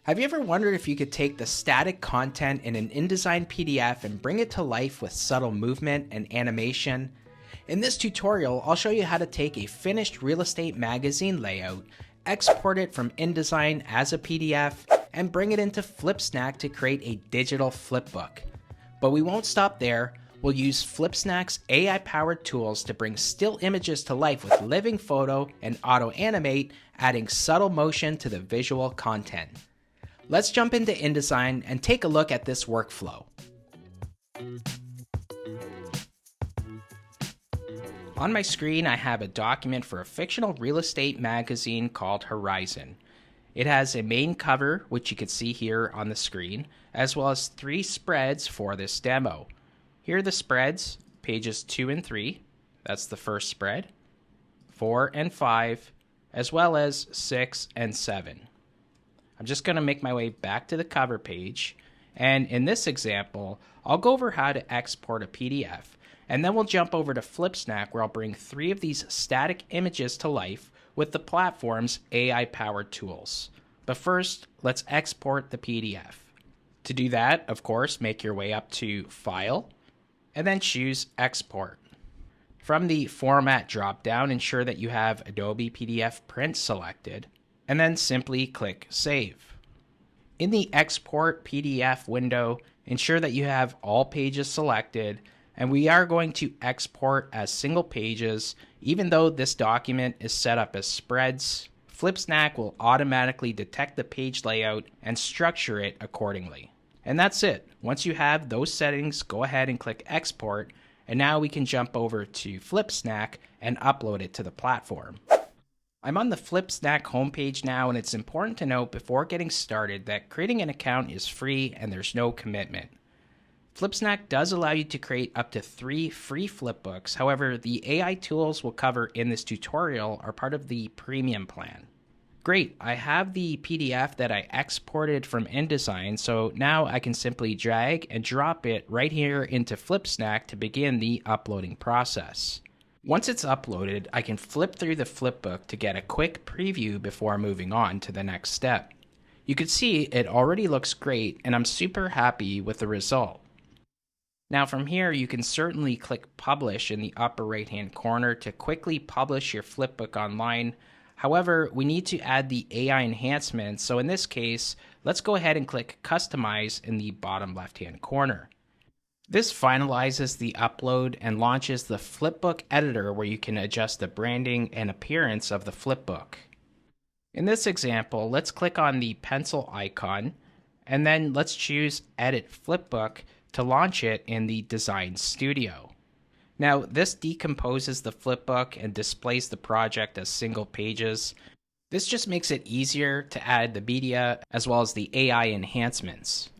Have you ever wondered if you could take the static content in an InDesign PDF and bring it to life with subtle movement and animation? In this tutorial, I'll show you how to take a finished real estate magazine layout, export it from InDesign as a PDF, and bring it into Flipsnack to create a digital flipbook. But we won't stop there. We'll use Flipsnack's AI-powered tools to bring still images to life with living photo and auto animate, adding subtle motion to the visual content. Let's jump into InDesign and take a look at this workflow. On my screen, I have a document for a fictional real estate magazine called Horizon. It has a main cover, which you can see here on the screen, as well as 3 spreads for this demo. Here are the spreads, pages 2 and 3, that's the first spread, 4 and 5, as well as 6 and 7. I'm just going to make my way back to the cover page, and in this example, I'll go over how to export a PDF, and then we'll jump over to Flipsnack where I'll bring 3 of these static images to life with the platform's AI-powered tools. But first, let's export the PDF. To do that, of course, make your way up to File, and then choose Export. From the Format drop-down, ensure that you have Adobe PDF Print selected, and then simply click Save. In the Export PDF window, ensure that you have all pages selected, and we are going to export as single pages. Even though this document is set up as spreads, Flipsnack will automatically detect the page layout and structure it accordingly. And that's it. Once you have those settings, go ahead and click Export, and now we can jump over to Flipsnack and upload it to the platform. I'm on the Flipsnack homepage now, and it's important to note before getting started that creating an account is free and there's no commitment. Flipsnack does allow you to create up to 3 free flipbooks. However, the AI tools we'll cover in this tutorial are part of the premium plan. Great, I have the PDF that I exported from InDesign, so now I can simply drag and drop it right here into Flipsnack to begin the uploading process. Once it's uploaded, I can flip through the flipbook to get a quick preview before moving on to the next step. You can see it already looks great, and I'm super happy with the result. Now from here, you can certainly click Publish in the upper right-hand corner to quickly publish your flipbook online. However, we need to add the AI enhancements, so in this case, let's go ahead and click Customize in the bottom left-hand corner. This finalizes the upload and launches the flipbook editor where you can adjust the branding and appearance of the flipbook. In this example, let's click on the pencil icon, and then let's choose Edit Flipbook to launch it in the Design Studio. Now, this decomposes the flipbook and displays the project as single pages. This just makes it easier to add the media as well as the AI enhancements.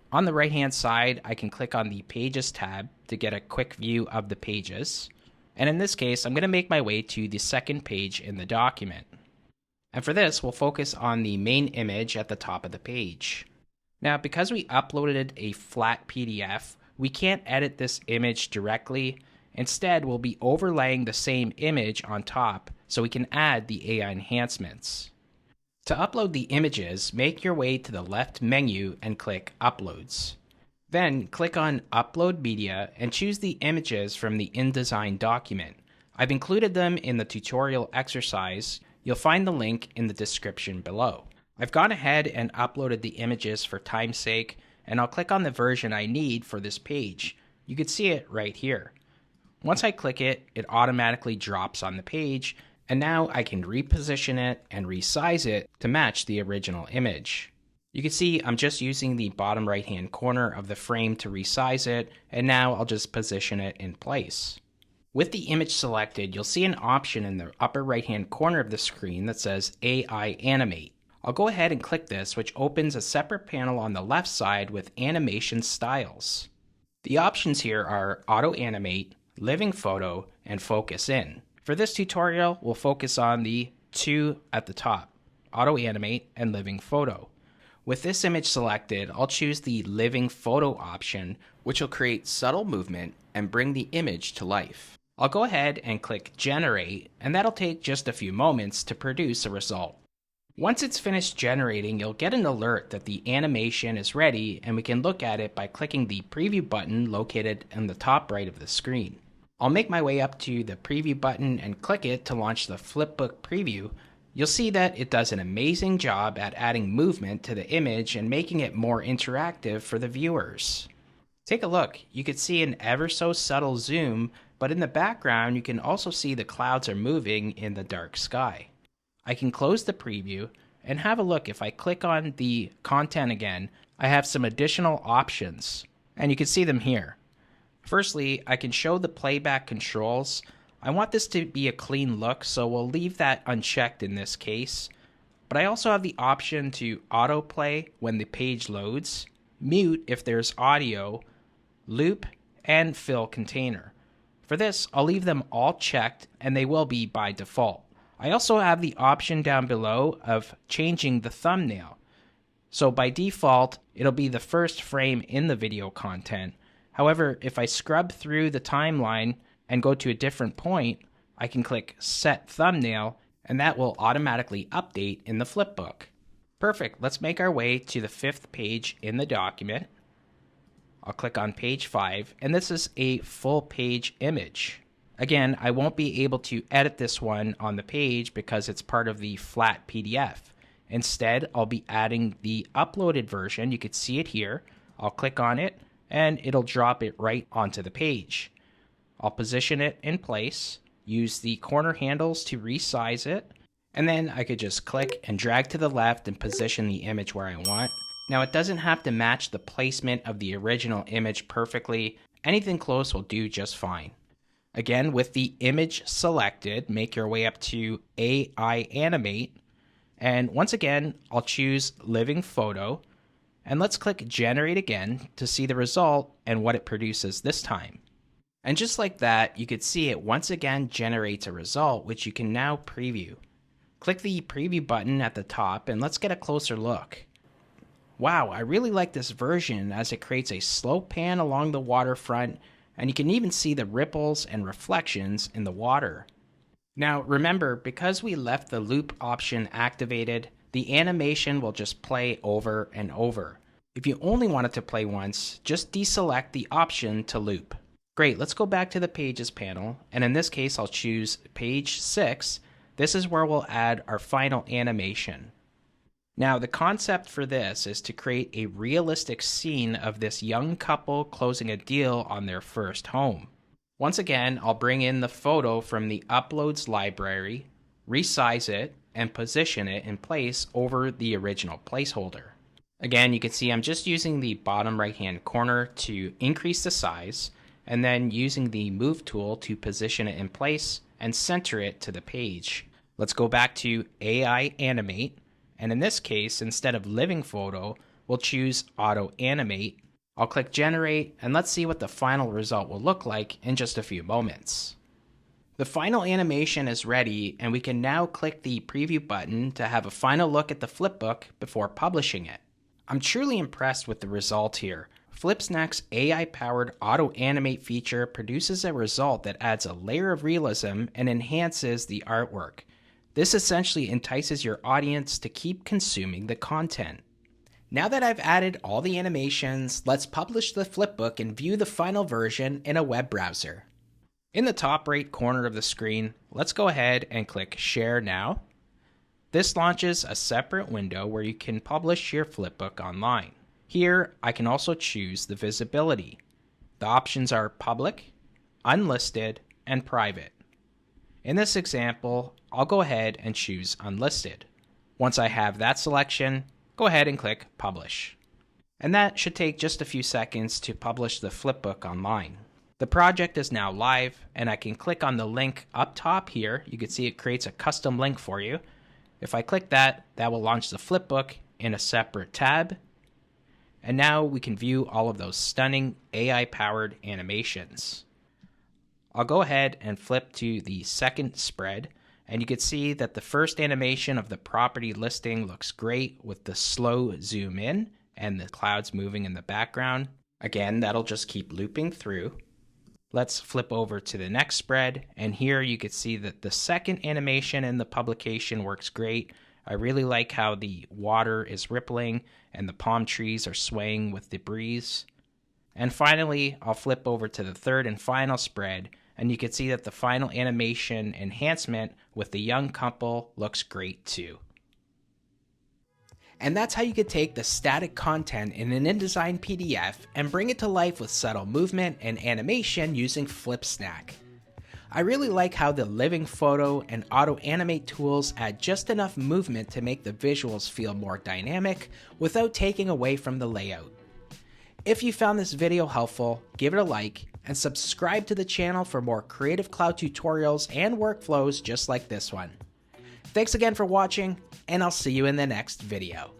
On the right-hand side, I can click on the Pages tab to get a quick view of the pages. And in this case, I'm going to make my way to the second page in the document. And for this, we'll focus on the main image at the top of the page. Now, because we uploaded a flat PDF, we can't edit this image directly. Instead, we'll be overlaying the same image on top so we can add the AI enhancements. To upload the images, make your way to the left menu and click Uploads. Then click on Upload Media and choose the images from the InDesign document. I've included them in the tutorial exercise. You'll find the link in the description below. I've gone ahead and uploaded the images for time's sake, and I'll click on the version I need for this page. You can see it right here. Once I click it, it automatically drops on the page, and now I can reposition it and resize it to match the original image. You can see I'm just using the bottom right hand corner of the frame to resize it, and now I'll just position it in place. With the image selected, you'll see an option in the upper right hand corner of the screen that says AI Animate. I'll go ahead and click this, which opens a separate panel on the left side with animation styles. The options here are Auto Animate, Living Photo, and Focus In. For this tutorial, we'll focus on the 2 at the top, Auto Animate and Living Photo. With this image selected, I'll choose the Living Photo option, which will create subtle movement and bring the image to life. I'll go ahead and click Generate, and that'll take just a few moments to produce a result. Once it's finished generating, you'll get an alert that the animation is ready, and we can look at it by clicking the preview button located in the top right of the screen. I'll make my way up to the preview button and click it to launch the flipbook preview. You'll see that it does an amazing job at adding movement to the image and making it more interactive for the viewers. Take a look. You can see an ever so subtle zoom, but in the background you can also see the clouds are moving in the dark sky. I can close the preview and have a look. If I click on the content again, I have some additional options, and you can see them here. Firstly, I can show the playback controls. I want this to be a clean look, so we'll leave that unchecked in this case. But I also have the option to autoplay when the page loads, mute if there's audio, loop, and fill container. For this, I'll leave them all checked, and they will be by default. I also have the option down below of changing the thumbnail. So by default, it'll be the first frame in the video content. However, if I scrub through the timeline and go to a different point, I can click Set Thumbnail, and that will automatically update in the flipbook. Perfect. Let's make our way to the 5th page in the document. I'll click on page 5, and this is a full page image. Again, I won't be able to edit this one on the page because it's part of the flat PDF. Instead, I'll be adding the uploaded version. You can see it here. I'll click on it, and it'll drop it right onto the page. I'll position it in place, use the corner handles to resize it, and then I could just click and drag to the left and position the image where I want. Now, it doesn't have to match the placement of the original image perfectly. Anything close will do just fine. Again, with the image selected, make your way up to AI Animate, and once again, I'll choose Living Photo, and let's click Generate again to see the result and what it produces this time. And just like that, you could see it once again generates a result, which you can now preview. Click the preview button at the top, and let's get a closer look. Wow, I really like this version as it creates a slow pan along the waterfront, and you can even see the ripples and reflections in the water. Now remember, because we left the loop option activated, the animation will just play over and over. If you only want it to play once, just deselect the option to loop. Great, let's go back to the Pages panel, and in this case I'll choose page 6. This is where we'll add our final animation. Now, the concept for this is to create a realistic scene of this young couple closing a deal on their first home. Once again, I'll bring in the photo from the Uploads library, resize it, and position it in place over the original placeholder. Again, you can see I'm just using the bottom right-hand corner to increase the size, and then using the Move tool to position it in place and center it to the page. Let's go back to AI Animate. And in this case, instead of Living Photo, we'll choose Auto Animate. I'll click Generate, and let's see what the final result will look like in just a few moments. The final animation is ready, and we can now click the Preview button to have a final look at the flipbook before publishing it. I'm truly impressed with the result here. Flipsnack's AI-powered Auto Animate feature produces a result that adds a layer of realism and enhances the artwork. This essentially entices your audience to keep consuming the content. Now that I've added all the animations, let's publish the flipbook and view the final version in a web browser. In the top right corner of the screen, let's go ahead and click Share Now. This launches a separate window where you can publish your flipbook online. Here, I can also choose the visibility. The options are Public, Unlisted, and Private. In this example, I'll go ahead and choose Unlisted. Once I have that selection, go ahead and click Publish. And that should take just a few seconds to publish the flipbook online. The project is now live, and I can click on the link up top here. You can see it creates a custom link for you. If I click that, that will launch the flipbook in a separate tab. And now we can view all of those stunning AI-powered animations. I'll go ahead and flip to the second spread, and you can see that the first animation of the property listing looks great with the slow zoom in and the clouds moving in the background. Again, that'll just keep looping through. Let's flip over to the next spread, and here you can see that the second animation in the publication works great. I really like how the water is rippling and the palm trees are swaying with the breeze. And finally, I'll flip over to the third and final spread, and you can see that the final animation enhancement with the young couple looks great too. And that's how you could take the static content in an InDesign PDF and bring it to life with subtle movement and animation using Flipsnack. I really like how the living photo and auto animate tools add just enough movement to make the visuals feel more dynamic without taking away from the layout. If you found this video helpful, give it a like and subscribe to the channel for more Creative Cloud tutorials and workflows just like this one. Thanks again for watching, and I'll see you in the next video.